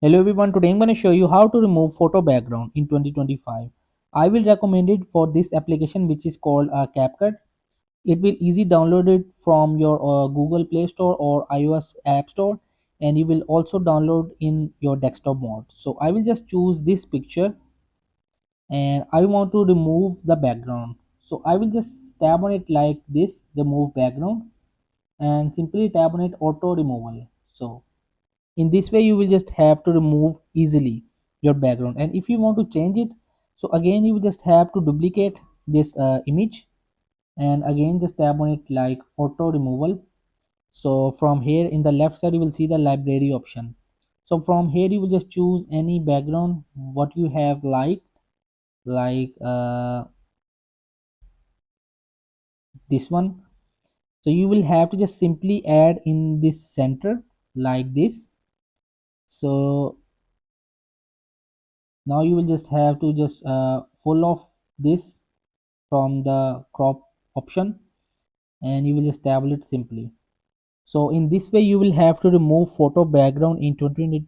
Hello everyone, today I'm going to show you how to remove photo background in 2025. I will recommend it for this application which is called CapCut. It will easy download it from your Google Play Store or iOS App Store, and you will also download in your desktop mode. So I will just choose this picture and I want to remove the background. So I will just tap on it like this, remove background, and simply tap on it auto removal. So in this way you will just have to remove easily your background, and if you want to change it, so again you will just have to duplicate this image and again just tap on it like auto removal. So from here in the left side you will see the library option. So from here you will just choose any background what you have like this one. So you will have to just simply add in this center like this. So now you will just have to just full of this from the crop option, and you will just table it simply. So in this way you will have to remove photo background in 20.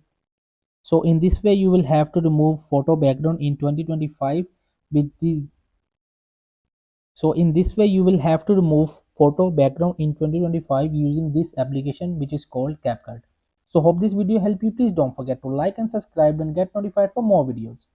So in this way you will have to remove photo background in 2025 with the. So in this way you will have to remove photo background in 2025 using this application which is called CapCut. So hope this video helped you. Please don't forget to like and subscribe and get notified for more videos.